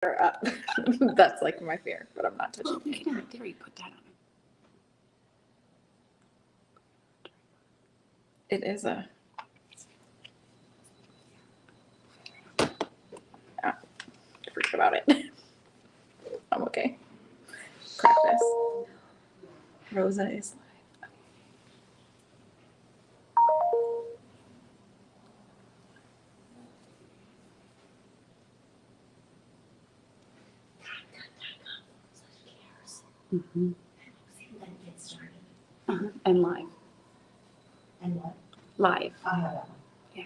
up. That's like my fear, but I'm not touching it. There you put that on. It is a. Oh, forget about it. I'm okay. Practice. Rosa is live. Mm-hmm. And live. And what? Live. I have that one. Yeah.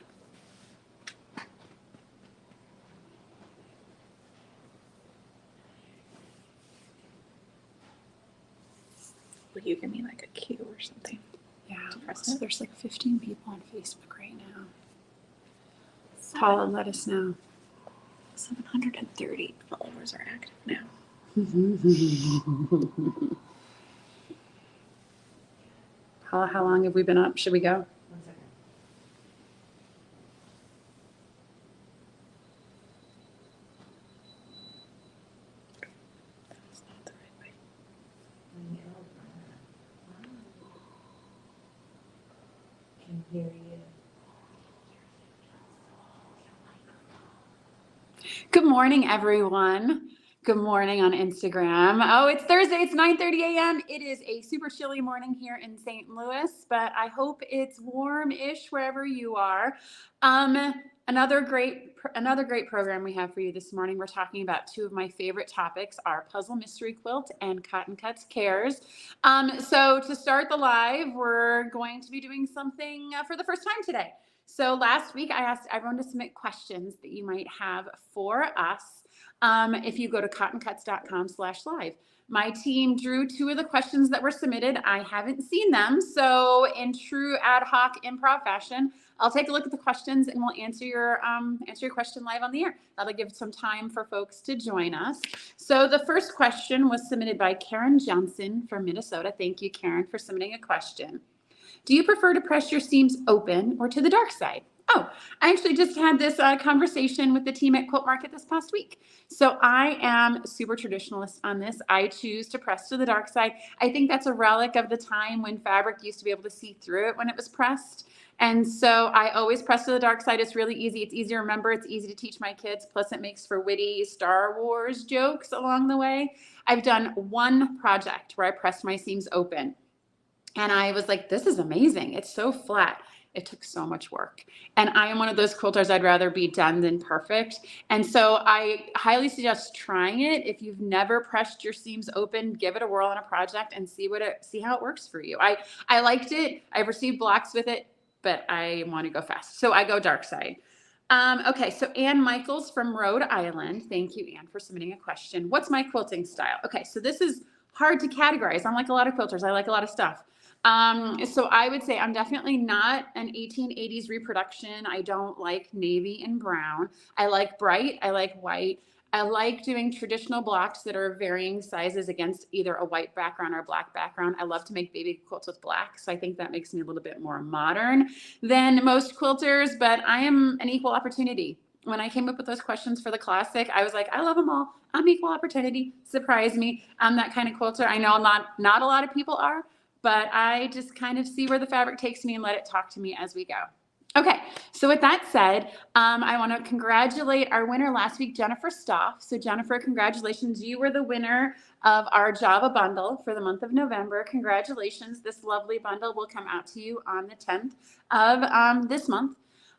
Will you give me like a cue or something? Yeah. Press So it. there's like 15 people on Facebook right now. Paula, let us know. 730 followers are active now. Paula, how long have we been up? Should we go? 1 second. That's not the right way. Can hear you. Good morning, everyone. Good morning on Instagram. Oh, it's Thursday. It's 9:30 a.m. It is a super chilly morning here in St. Louis, but I hope it's warm-ish wherever you are. Another great program we have for you this morning. We're talking about two of my favorite topics, our Puzzle Mystery Quilt and Cotton Cuts Cares. So to start the live, we're going to be doing something for the first time today. So last week, I asked everyone to submit questions that you might have for us. If you go to cottoncuts.com/live. My team drew two of the questions that were submitted. I haven't seen them. So in true ad hoc improv fashion, I'll take a look at the questions and we'll answer your question live on the air. That'll give some time for folks to join us. So the first question was submitted by Karen Johnson from Minnesota. Thank you, Karen, for submitting a question. Do you prefer to press your seams open or to the dark side? Oh, I actually just had this conversation with the team at Quilt Market this past week. So I am super traditionalist on this. I choose to press to the dark side. I think that's a relic of the time when fabric used to be able to see through it when it was pressed. And so I always press to the dark side. It's really easy. It's easy to remember. It's easy to teach my kids. Plus it makes for witty Star Wars jokes along the way. I've done one project where I pressed my seams open. And I was like, this is amazing. It's so flat. It took so much work. And I am one of those quilters, I'd rather be done than perfect. And so I highly suggest trying it. If you've never pressed your seams open, give it a whirl on a project and see how it works for you. I liked it. I've received blocks with it, but I want to go fast. So I go dark side. Okay, so Ann Michaels from Rhode Island. Thank you, Ann, for submitting a question. What's my quilting style? Okay, so this is hard to categorize. I'm like a lot of quilters. I like a lot of stuff. So I would say I'm definitely not an 1880s reproduction. I don't like navy and brown. I like bright. I like white. I like doing traditional blocks that are varying sizes against either a white background or a black background. I love to make baby quilts with black. So I think that makes me a little bit more modern than most quilters, but I am an equal opportunity. When I came up with those questions for the classic, I was like, I love them all. I'm equal opportunity. Surprise me. I'm that kind of quilter. I know not a lot of people are, but I just kind of see where the fabric takes me and let it talk to me as we go. Okay, so with that said, I want to congratulate our winner last week, Jennifer Stoff. So Jennifer, congratulations. You were the winner of our Java bundle for the month of November. Congratulations. This lovely bundle will come out to you on the 10th of this month.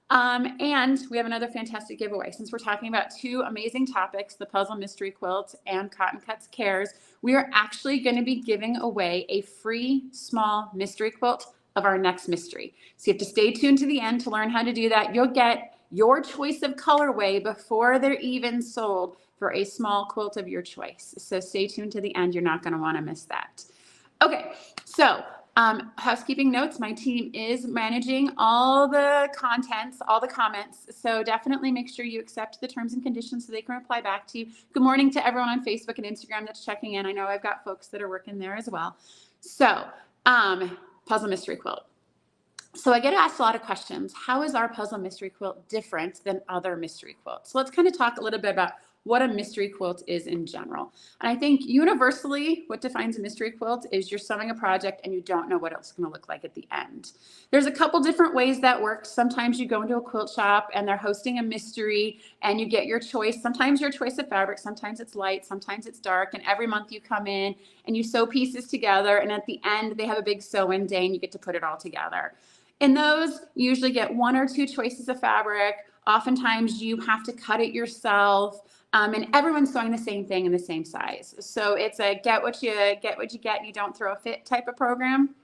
And we have another fantastic giveaway. Since we're talking about two amazing topics, the Puzzle Mystery Quilt and Cotton Cuts Cares, we are actually going to be giving away a free small mystery quilt of our next mystery. So you have to stay tuned to the end to learn how to do that. You'll get your choice of colorway before they're even sold for a small quilt of your choice. So stay tuned to the end. You're not going to want to miss that. Okay, so housekeeping notes, my team is managing all the contents, all the comments. So definitely make sure you accept the terms and conditions so they can reply back to you. Good morning to everyone on Facebook and Instagram that's checking in. I know I've got folks that are working there as well. So Puzzle Mystery Quilt. So I get asked a lot of questions. How is our Puzzle Mystery Quilt different than other mystery quilts? So let's kind of talk a little bit about what a mystery quilt is in general. And I think universally what defines a mystery quilt is you're sewing a project and you don't know what it's going to look like at the end. There's a couple different ways that works. Sometimes you go into a quilt shop and they're hosting a mystery and you get your choice. Sometimes your choice of fabric, sometimes it's light, sometimes it's dark. And every month you come in and you sew pieces together. And at the end, they have a big sew-in day and you get to put it all together. In those, you usually get 1 or 2 choices of fabric. Oftentimes you have to cut it yourself. And everyone's sewing the same thing in the same size. So it's a get what you get, you don't throw a fit type of program.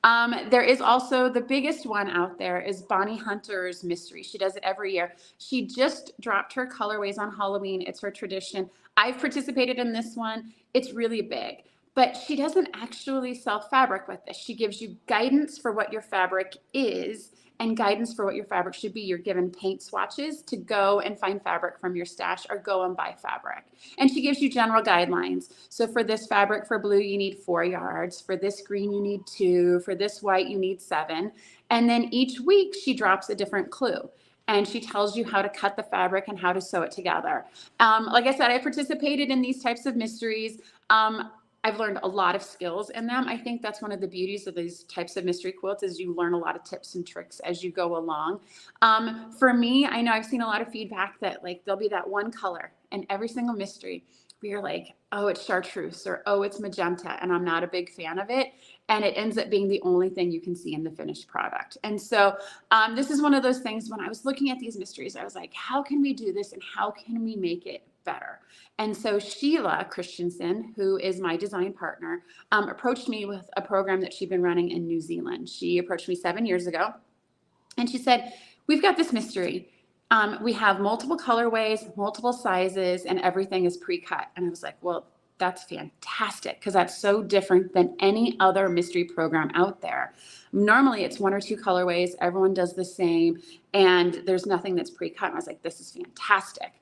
There is also the biggest one out there is Bonnie Hunter's Mystery. She does it every year. She just dropped her colorways on Halloween. It's her tradition. I've participated in this one. It's really big. But she doesn't actually sell fabric with this. She gives you guidance for what your fabric is and guidance for what your fabric should be. You're given paint swatches to go and find fabric from your stash or go and buy fabric. And she gives you general guidelines. So for this fabric, for blue, you need 4 yards. For this green, you need 2. For this white, you need 7. And then each week she drops a different clue. And she tells you how to cut the fabric and how to sew it together. Like I said, I participated in these types of mysteries. I've learned a lot of skills in them. I think that's one of the beauties of these types of mystery quilts is you learn a lot of tips and tricks as you go along. For me, I know I've seen a lot of feedback that like there'll be that one color in every single mystery where you're like, oh, it's chartreuse or oh, it's magenta, and I'm not a big fan of it. And it ends up being the only thing you can see in the finished product. And so this is one of those things when I was looking at these mysteries, I was like, how can we do this and how can we make it better? And so Sheila Christensen, who is my design partner, approached me with a program that she'd been running in New Zealand. She approached me 7 years ago and she said, we've got this mystery. We have multiple colorways, multiple sizes, and everything is pre-cut. And I was like, well, that's fantastic because that's so different than any other mystery program out there. Normally it's 1 or 2 colorways, everyone does the same, and there's nothing that's pre-cut. And I was like, this is fantastic.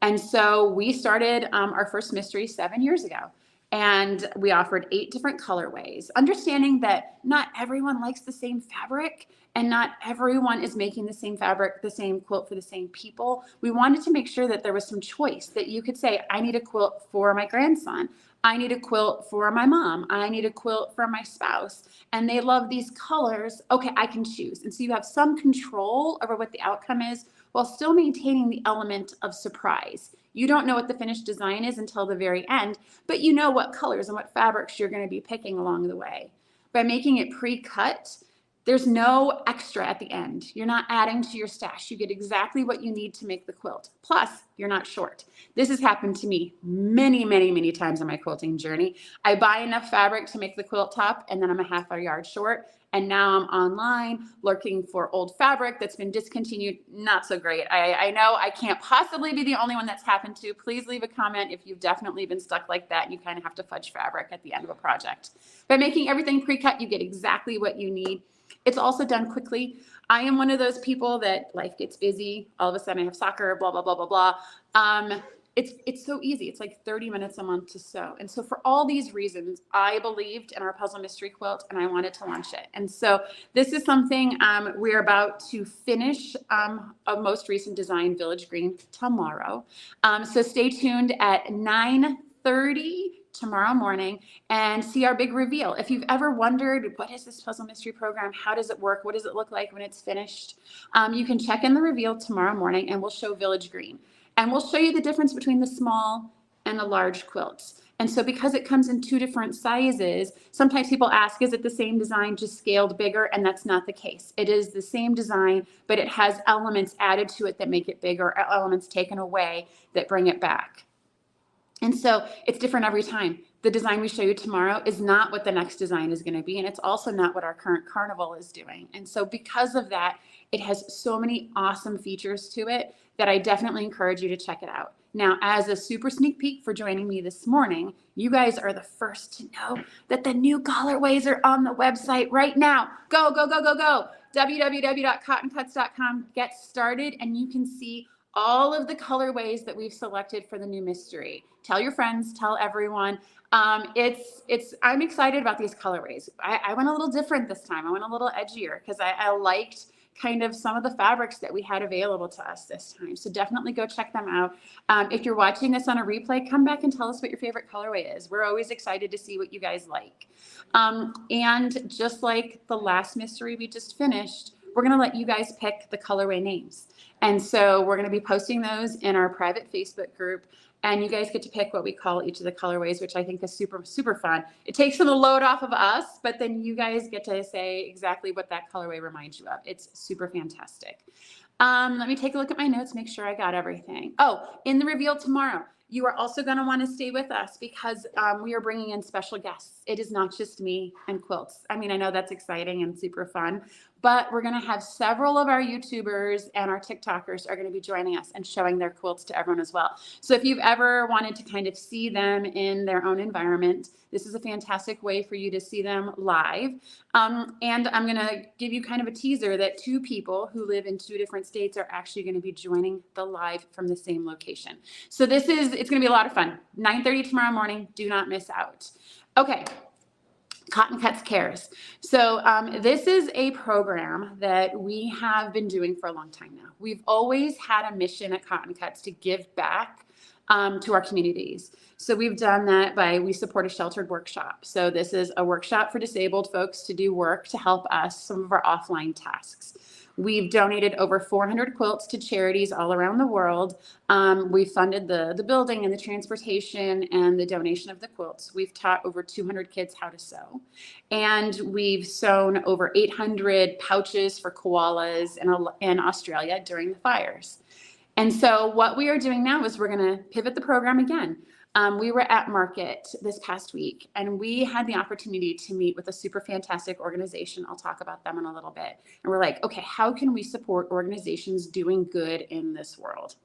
And so we started our first mystery 7 years ago. And we offered 8 different colorways, understanding that not everyone likes the same fabric and not everyone is making the same fabric, the same quilt for the same people. We wanted to make sure that there was some choice, that you could say, I need a quilt for my grandson. I need a quilt for my mom. I need a quilt for my spouse. And they love these colors. Okay, I can choose. And so you have some control over what the outcome is while still maintaining the element of surprise. You don't know what the finished design is until the very end, but you know what colors and what fabrics you're going to be picking along the way. By making it pre-cut, there's no extra at the end. You're not adding to your stash. You get exactly what you need to make the quilt. Plus, you're not short. This has happened to me many, many, many times on my quilting journey. I buy enough fabric to make the quilt top, and then I'm a half a yard short. And now I'm online looking for old fabric that's been discontinued. Not so great. I know I can't possibly be the only one that's happened to. Please leave a comment if you've definitely been stuck like that and you kind of have to fudge fabric at the end of a project. By making everything pre-cut, you get exactly what you need. It's also done quickly. I am one of those people that life gets busy. All of a sudden I have soccer, blah, blah, blah, blah, blah. It's so easy. It's like 30 minutes a month to sew. And so for all these reasons, I believed in our Puzzle Mystery Quilt and I wanted to launch it. And so this is something we're about to finish a most recent design, Village Green, tomorrow. So stay tuned at 9:30 tomorrow morning and see our big reveal. If you've ever wondered, what is this Puzzle Mystery Program? How does it work? What does it look like when it's finished? You can check in the reveal tomorrow morning and we'll show Village Green. And we'll show you the difference between the small and the large quilts. And so because it comes in 2 different sizes, sometimes people ask, is it the same design just scaled bigger? And that's not the case. It is the same design, but it has elements added to it that make it bigger, elements taken away that bring it back. And so it's different every time. The design we show you tomorrow is not what the next design is going to be. And it's also not what our current carnival is doing. And so because of that, it has so many awesome features to it that I definitely encourage you to check it out. Now, as a super sneak peek for joining me this morning, you guys are the first to know that the new colorways are on the website right now. Go, go, go, go, go. www.cottoncuts.com. Get started and you can see all of the colorways that we've selected for the new mystery. Tell your friends, tell everyone. I'm excited about these colorways. I went a little different this time. I went a little edgier because I liked kind of some of the fabrics that we had available to us this time. So definitely go check them out. If you're watching this on a replay, come back and tell us what your favorite colorway is. We're always excited to see what you guys like. And just like the last mystery we just finished, we're going to let you guys pick the colorway names. And so we're going to be posting those in our private Facebook group. And you guys get to pick what we call each of the colorways, which I think is super, super fun. It takes some of the load off of us, but then you guys get to say exactly what that colorway reminds you of. It's super fantastic. Let me take a look at my notes, make sure I got everything. Oh, in the reveal tomorrow, you are also going to want to stay with us because we are bringing in special guests. It is not just me and quilts. I mean, I know that's exciting and super fun, but we're going to have several of our YouTubers and our TikTokers are going to be joining us and showing their quilts to everyone as well. So if you've ever wanted to kind of see them in their own environment, this is a fantastic way for you to see them live. And I'm going to give you kind of a teaser that 2 people who live in 2 different states are actually going to be joining the live from the same location. So it's going to be a lot of fun. 9:30 tomorrow morning. Do not miss out. Okay. Cotton Cuts Cares. So this is a program that we have been doing for a long time now. We've always had a mission at Cotton Cuts to give back to our communities. So we've done that we support a sheltered workshop. So this is a workshop for disabled folks to do work to help us some of our offline tasks. We've donated over 400 quilts to charities all around the world. We funded the building and the transportation and the donation of the quilts. We've taught over 200 kids how to sew. And we've sewn over 800 pouches for koalas in Australia during the fires. And so what we are doing now is we're going to pivot the program again. We were at Market this past week, and we had the opportunity to meet with a super fantastic organization. I'll talk about them in a little bit. And we're like, okay, how can we support organizations doing good in this world?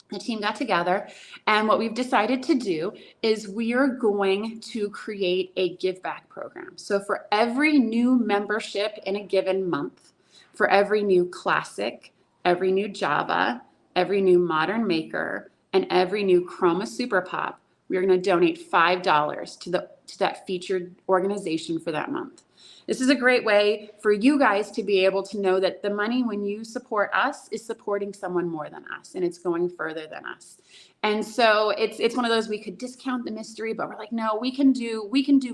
The team got together, and what we've decided to do is we are going to create a give back program. So for every new membership in a given month, for every new classic, every new Java, every new modern maker, and every new Chroma Super Pop, we are going to donate $5 to that featured organization for that month. This is a great way for you guys to be able to know that the money, when you support us, is supporting someone more than us, and it's going further than us. And so it's one of those, we could discount the mystery, but we're like, no, we can do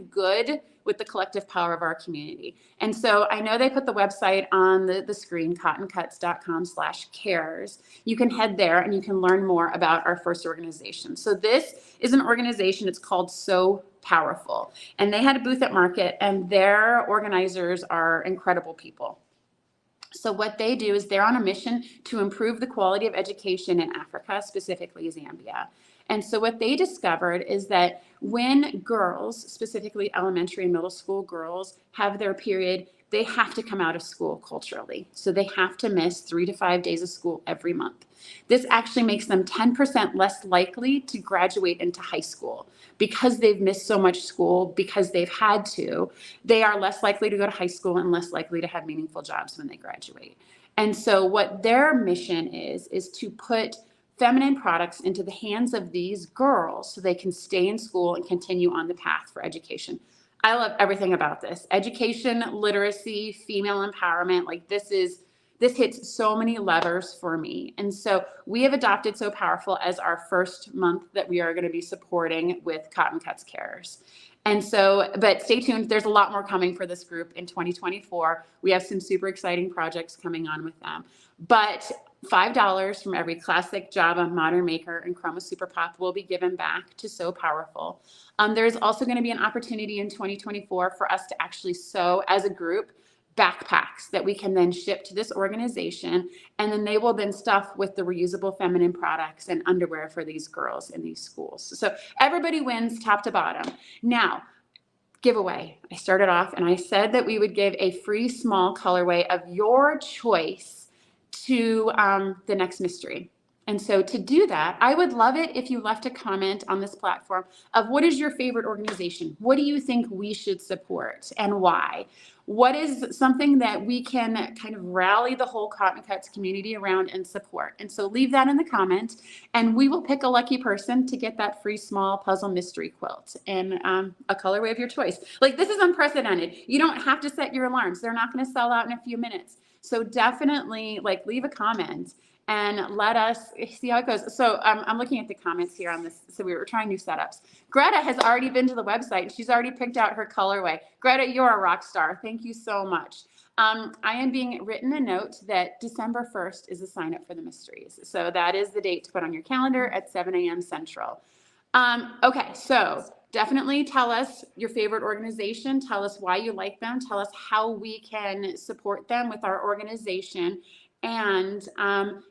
good with the collective power of our community. And so I know they put the website on the screen, cottoncuts.com/cares. You can head there and you can learn more about our first organization. So this is an organization, it's called So Powerful. And they had a booth at Market, and their organizers are incredible people. So what they do is they're on a mission to improve the quality of education in Africa, specifically Zambia. And so what they discovered is that when girls, specifically elementary and middle school girls, have their period, they have to come out of school culturally. So they have to miss 3 to 5 days of school every month. This actually makes them 10% less likely to graduate into high school. Because they've missed so much school, because they've had to, they are less likely to go to high school and less likely to have meaningful jobs when they graduate. And so what their mission is to put feminine products into the hands of these girls so they can stay in school and continue on the path for education. I love everything about this. Education, literacy, female empowerment, like this hits so many levers for me. And so we have adopted So Powerful as our first month that we are going to be supporting with Cotton Cuts Cares. And so, but stay tuned. There's a lot more coming for this group in 2024. We have some super exciting projects coming on with them. But $5 from every classic, Java, modern maker, and Chroma Super Pop will be given back to So Powerful. There's also going to be an opportunity in 2024 for us to actually sew as a group backpacks that we can then ship to this organization, and then they will then stuff with the reusable feminine products and underwear for these girls in these schools. So everybody wins top to bottom. Now, giveaway. I started off and I said that we would give a free small colorway of your choice to the next mystery. And so to do that, I would love it if you left a comment on this platform of what is your favorite organization? What do you think we should support and why? What is something that we can kind of rally the whole Cotton Cuts community around and support? And so leave that in the comment, and we will pick a lucky person to get that free small puzzle mystery quilt in a colorway of your choice. Like, this is unprecedented. You don't have to set your alarms. They're not going to sell out in a few minutes. So definitely like leave a comment and let us see how it goes. So I'm looking at the comments here on this. So we were trying new setups. Greta has already been to the website. She's already picked out her colorway. Greta, you're a rock star. Thank you so much. I am being written a note that December 1st is a sign up for the mysteries. So that is the date to put on your calendar at 7 a.m. Central. Okay, so definitely tell us your favorite organization. Tell us why you like them. Tell us how we can support them with our organization. And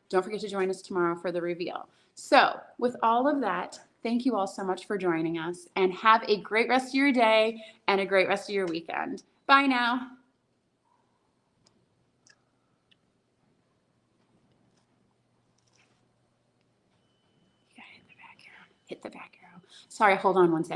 don't forget to join us tomorrow for the reveal. So with all of that, thank you all so much for joining us, and have a great rest of your day and a great rest of your weekend. Bye now. Hit the back arrow. Sorry, hold on one second.